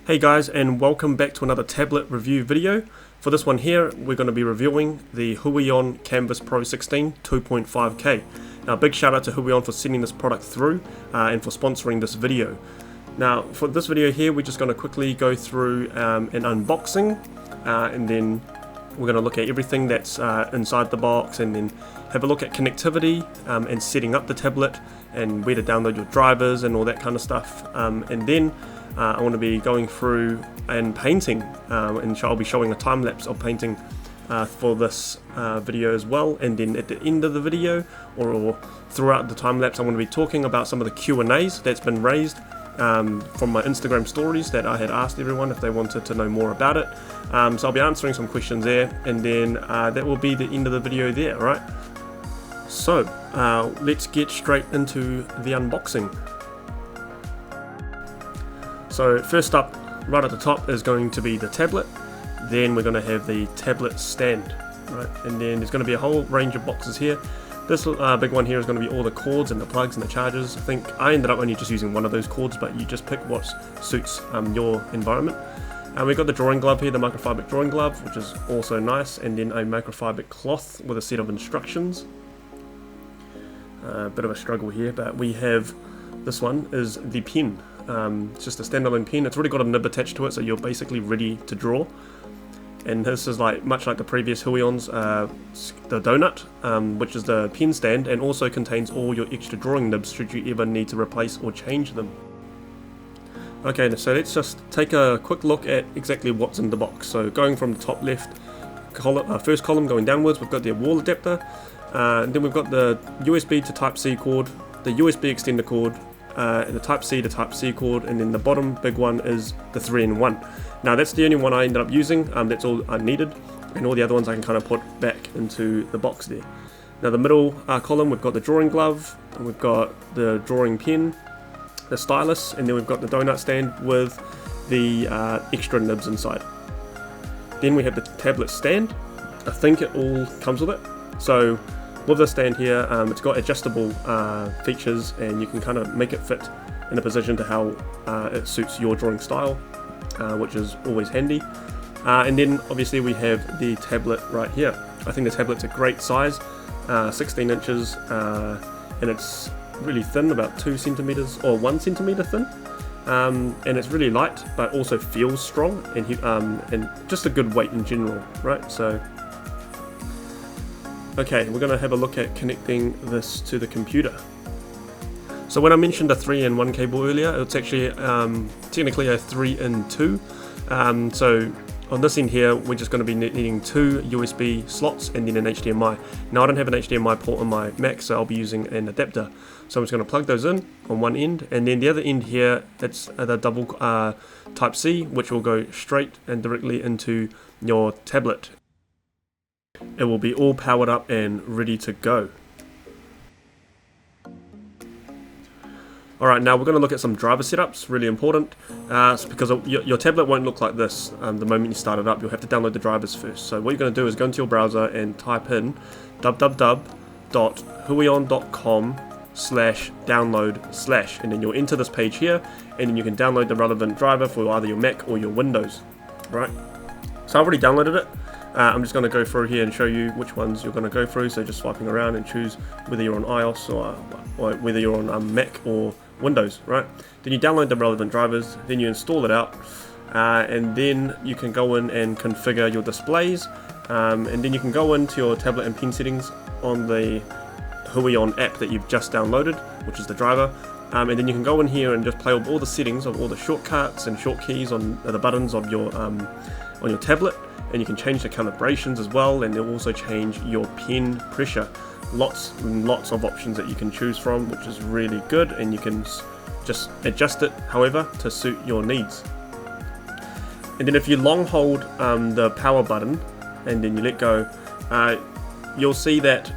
Hey guys, and welcome back to another tablet review video. For this one here, we're going to be reviewing the Huion Kamvas Pro 16 2.5K. Now, big shout out to Huion for sending this product through and for sponsoring this video. Now, for this video here, we're just going to quickly go through an unboxing, and then we're going to look at everything that's inside the box, and then have a look at connectivity and setting up the tablet, and where to download your drivers and all that kind of stuff. And then I want to be going through and painting, and I'll be showing a time lapse of painting for this video as well. And then at the end of the video, or throughout the time lapse, I want to be talking about some of the Q&As that's been raised from my Instagram stories that I had asked everyone if they wanted to know more about it. So I'll be answering some questions there, and then that will be the end of the video there, right? So let's get straight into the unboxing. So first up, right at the top, is going to be the tablet. Then we're going to have the tablet stand, right? And then there's going to be a whole range of boxes here. This big one here is going to be all the cords and the plugs and the chargers. I think I ended up only just using one of those cords, but you just pick what suits your environment. And we've got the drawing glove here, the microfiber drawing glove, which is also nice, and then a microfiber cloth with a set of instructions. A bit of a struggle here, but we have, this one is the pen. It's just a standalone pen. It's already got a nib attached to it, so you're basically ready to draw. And this is much like the previous Huion's, the donut, which is the pen stand, and also contains all your extra drawing nibs should you ever need to replace or change them. Okay, so let's just take a quick look at exactly what's in the box. So going from the top left first column going downwards, we've got the wall adapter, and then we've got the USB to Type-C cord, the USB extender cord, and the Type-C to Type-C cord, and then the bottom big one is the 3-in-1. Now that's the only one I ended up using, that's all I needed, and all the other ones I can kind of put back into the box there. Now the middle column, we've got the drawing glove, and we've got the drawing pen, the stylus, and then we've got the donut stand with the extra nibs inside. Then we have the tablet stand. I think it all comes with it. So with the stand here, it's got adjustable features, and you can kind of make it fit in a position to how it suits your drawing style, which is always handy. And then obviously we have the tablet right here. I think the tablet's a great size, 16 inches, and it's really thin, about 2 centimeters or 1 centimeter thin, and it's really light, but also feels strong, and just a good weight in general, right? So okay, we're going to have a look at connecting this to the computer. So when I mentioned a 3-in-1 cable earlier, it's actually technically a 3-in-2. So on this end here, we're just going to be needing 2 USB slots and then an HDMI. Now I don't have an HDMI port on my Mac, so I'll be using an adapter. So I'm just going to plug those in on one end, and then the other end here, it's the double Type-C, which will go straight and directly into your tablet. It will be all powered up and ready to go. Alright, now we're going to look at some driver setups, really important, because your tablet won't look like this the moment you start it up. You'll have to download the drivers first. So what you're going to do is go into your browser and type in www.huion.com/download/, and then you'll enter this page here, and then you can download the relevant driver for either your Mac or your Windows. Right? So I've already downloaded it. I'm just going to go through here and show you which ones you're going to go through, so just swiping around and choose whether you're on iOS or whether you're on Mac or Windows, right? Then you download the relevant drivers, then you install it out, and then you can go in and configure your displays, and then you can go into your tablet and pen settings on the Huion app that you've just downloaded, which is the driver, and then you can go in here and just play with all the settings of all the shortcuts and shortkeys on the buttons of your on your tablet. And you can change the calibrations as well, and they'll also change your pen pressure. Lots and lots of options that you can choose from, which is really good, and you can just adjust it however to suit your needs. And then if you long hold the power button and then you let go, you'll see that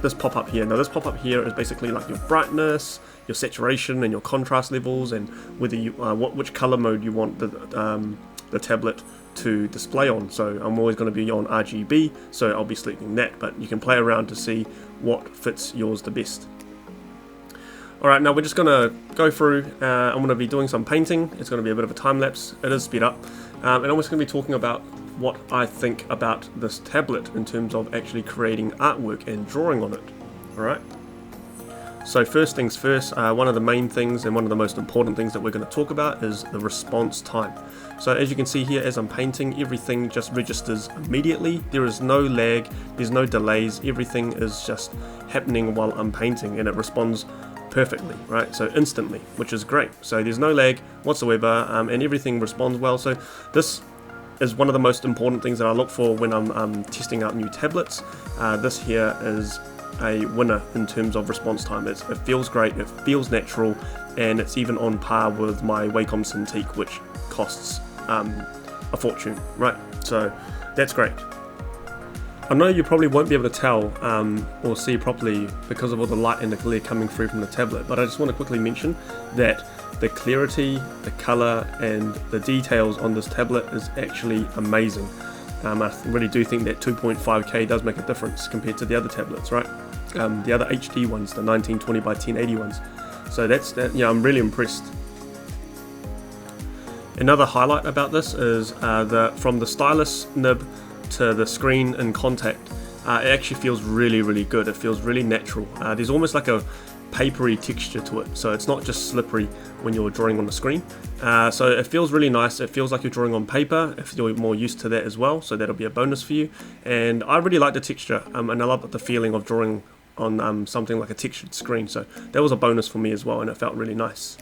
this pop-up here. Now this pop-up here is basically like your brightness, your saturation, and your contrast levels, and whether you which color mode you want the tablet to display on. So I'm always going to be on RGB, so I'll be selecting that, but you can play around to see what fits yours the best. Alright, now we're just going to go through, I'm going to be doing some painting. It's going to be a bit of a time lapse. It is speed up. And I'm just going to be talking about what I think about this tablet in terms of actually creating artwork and drawing on it. Alright. So first things first, one of the main things and one of the most important things that we're going to talk about is the response time. So as you can see here, as I'm painting, everything just registers immediately. There is no lag, there's no delays, everything is just happening while I'm painting, and it responds perfectly, right? So instantly, which is great. So there's no lag whatsoever, and everything responds well. So this is one of the most important things that I look for when I'm testing out new tablets. This here is a winner in terms of response time. It feels great, it feels natural, and it's even on par with my Wacom Cintiq, which costs a fortune, right? So that's great. I know you probably won't be able to tell or see properly because of all the light and the glare coming through from the tablet, but I just want to quickly mention that the clarity, the color, and the details on this tablet is actually amazing. I really do think that 2.5K does make a difference compared to the other tablets, right? The other HD ones, the 1920 by 1080 ones. So yeah, I'm really impressed. Another highlight about this is from the stylus nib to the screen in contact, it actually feels really good. It feels really natural. There's almost like a papery texture to it, so it's not just slippery when you're drawing on the screen. So it feels really nice. It feels like you're drawing on paper if you're more used to that as well, so that'll be a bonus for you. And I really like the texture, and I love the feeling of drawing on something like a textured screen, so that was a bonus for me as well, and it felt really nice.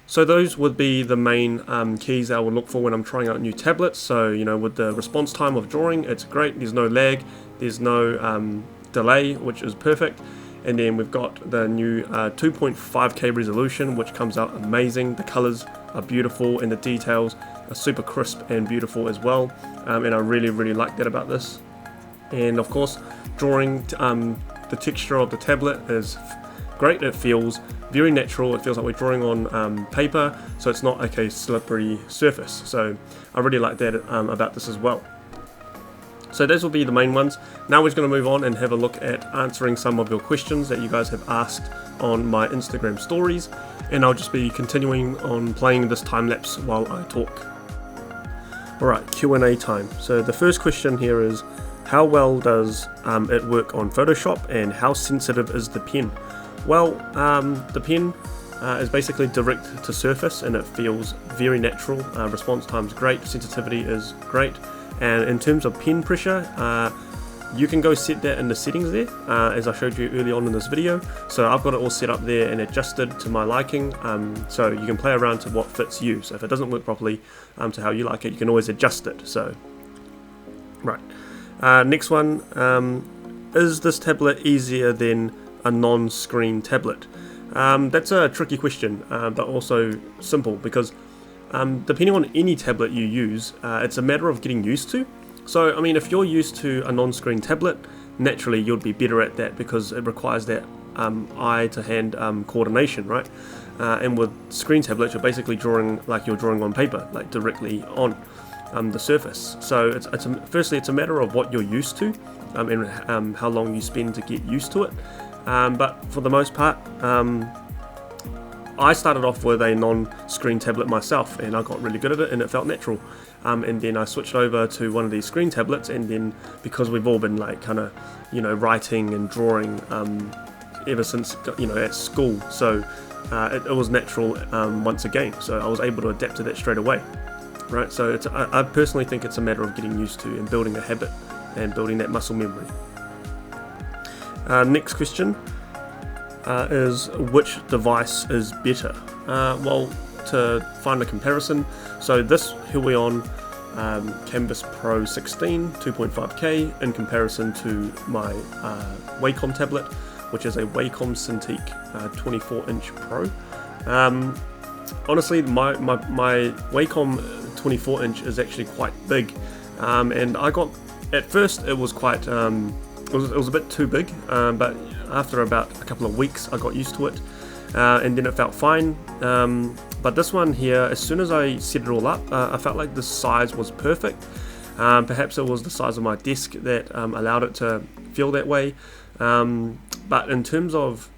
So those would be the main keys that I would look for when I'm trying out new tablets. So, you know, with the response time of drawing, it's great. There's no lag, there's no delay, which is perfect. And then we've got the new 2.5K resolution, which comes out amazing. The colors are beautiful and the details are super crisp and beautiful as well. And I really like that about this. And of course, drawing the texture of the tablet is great. It feels very natural. It feels like we're drawing on paper, so it's not like a slippery surface. So I really like that about this as well. So those will be the main ones. Now we're just going to move on and have a look at answering some of your questions that you guys have asked on my Instagram stories, and I'll just be continuing on playing this time lapse while I talk. Alright, Q&A time. So the first question here is, how well does it work on Photoshop, and how sensitive is the pen? Well, the pen is basically direct to surface, and it feels very natural. Response time is great, sensitivity is great, and in terms of pen pressure, you can go set that in the settings there, as I showed you early on in this video. So I've got it all set up there and adjusted to my liking, so you can play around to what fits you. So if it doesn't work properly to how you like it, you can always adjust it. So, right. Next one, is this tablet easier than a non-screen tablet? That's a tricky question, but also simple, because depending on any tablet you use, it's a matter of getting used to. So I mean, if you're used to a non-screen tablet, naturally you'll be better at that because it requires that eye to hand coordination, right? And with screen tablets, you're basically drawing like you're drawing on paper, like directly on the surface. So firstly it's a matter of what you're used to, and how long you spend to get used to it. But for the most part, I started off with a non-screen tablet myself, and I got really good at it and it felt natural. And then I switched over to one of these screen tablets, and then because we've all been like kind of, you know, writing and drawing ever since, you know, at school, so it was natural once again, so I was able to adapt to that straight away, right? So I personally think it's a matter of getting used to and building a habit and building that muscle memory. Next question is, which device is better? Well, to find a comparison, so this Huion Kamvas Pro 16 2.5K in comparison to my Wacom tablet, which is a Wacom Cintiq 24-inch Pro. Honestly, my Wacom 24-inch is actually quite big, and I got, at first it was quite it was a bit too big, but after about a couple of weeks I got used to it, and then it felt fine. But this one here, as soon as I set it all up, I felt like the size was perfect. Perhaps it was the size of my desk that allowed it to feel that way. But in terms of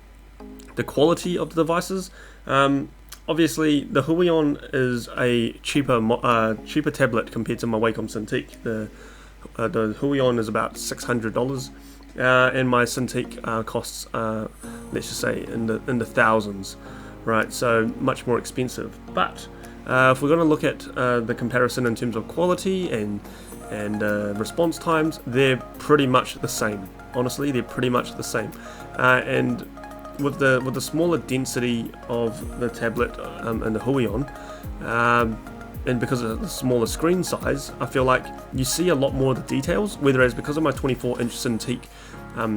the quality of the devices. Obviously, the Huion is a cheaper tablet compared to my Wacom Cintiq. The Huion is about $600, and my Cintiq costs, let's just say, in the thousands, right? So much more expensive. But if we're going to look at the comparison in terms of quality and response times, they're pretty much the same. Honestly, they're pretty much the same, and with the smaller density of the tablet and the Huion, and because of the smaller screen size, I feel like you see a lot more of the details. Whereas because of my 24-inch Cintiq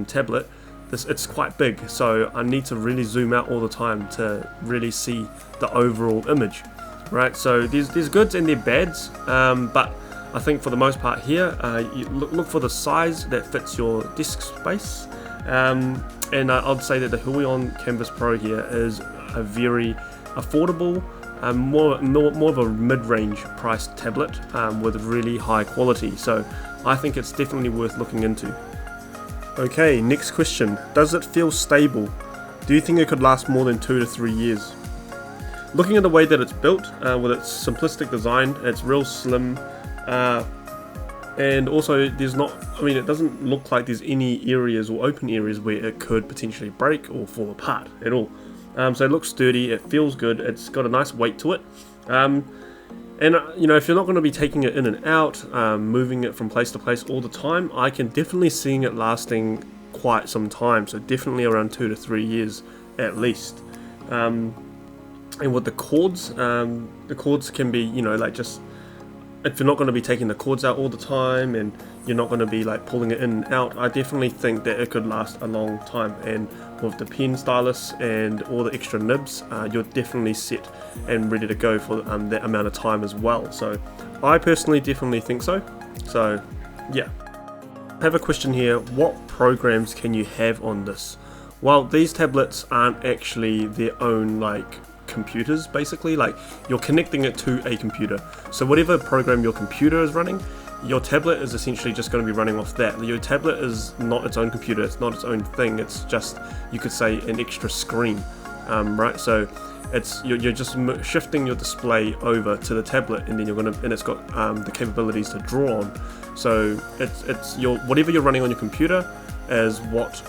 tablet, it's quite big, so I need to really zoom out all the time to really see the overall image, right? So there's goods and there's bads, but I think for the most part here, you look for the size that fits your disk space. And I'd say that the Huion Kamvas Pro here is a very affordable, more of a mid-range priced tablet with really high quality. So I think it's definitely worth looking into. Okay, next question. Does it feel stable? Do you think it could last more than 2 to 3 years? Looking at the way that it's built, with its simplistic design, it's real slim, and also it doesn't look like there's any areas or open areas where it could potentially break or fall apart at all. So it looks sturdy, it feels good, it's got a nice weight to it, and if you're not going to be taking it in and out, moving it from place to place all the time, I can definitely see it lasting quite some time, so definitely around 2 to 3 years at least. And with the cords can be, just if you're not going to be taking the cords out all the time and you're not going to be like pulling it in and out, I definitely think that it could last a long time. And with the pen stylus and all the extra nibs, you're definitely set and ready to go for that amount of time as well. So I personally definitely think so. So yeah. I have a question here. What programs can you have on this? Well, these tablets aren't actually their own computers, basically. You're connecting it to a computer, so whatever program your computer is running, your tablet is essentially just going to be running off that. Your tablet is not its own computer, it's not its own thing, it's just, you could say, an extra screen, right? So you're just shifting your display over to the tablet, and then it's got the capabilities to draw on. So it's whatever you're running on your computer is what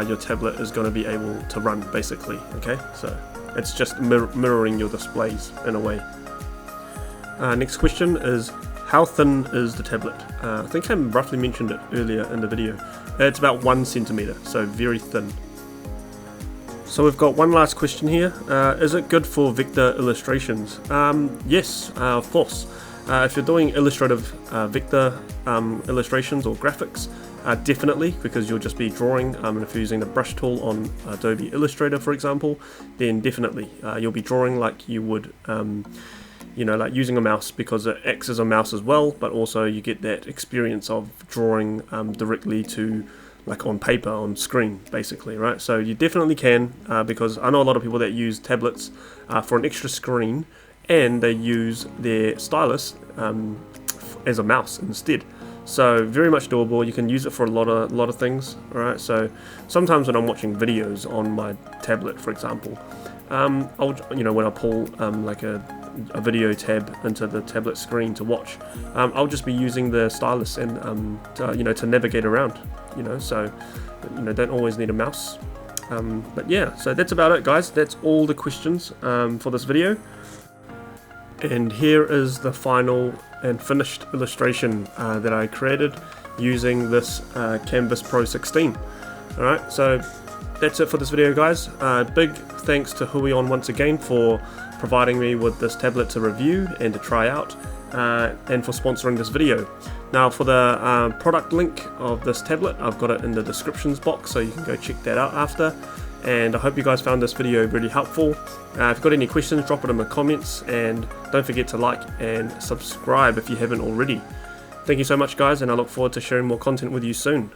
your tablet is going to be able to run, basically. Okay, so it's just mirroring your displays in a way. Next question is, how thin is the tablet? I think I roughly mentioned it earlier in the video. It's about 1 centimeter, so very thin. So we've got one last question here. Is it good for vector illustrations? Yes, of course. If you're doing illustrative vector illustrations or graphics, definitely, because you'll just be drawing, and if you're using the brush tool on Adobe Illustrator, for example, then definitely you'll be drawing like you would, like using a mouse, because it acts as a mouse as well, but also you get that experience of drawing directly to, on paper, on screen, basically, right? So you definitely can, because I know a lot of people that use tablets for an extra screen, and they use their stylus as a mouse instead. So very much doable. You can use it for a lot of things, right? So sometimes when I'm watching videos on my tablet, for example, when I pull a video tab into the tablet screen to watch, I'll just be using the stylus and to navigate around. So don't always need a mouse. But yeah, so that's about it, guys. That's all the questions for this video. And here is the final and finished illustration that I created using this Kamvas Pro 16. Alright, so that's it for this video, guys. Big thanks to Huion once again for providing me with this tablet to review and to try out, and for sponsoring this video. Now for the product link of this tablet, I've got it in the descriptions box, so you can go check that out after. And I hope you guys found this video really helpful. If you've got any questions, drop it in the comments, and don't forget to like and subscribe if you haven't already. Thank you so much, guys, and I look forward to sharing more content with you soon.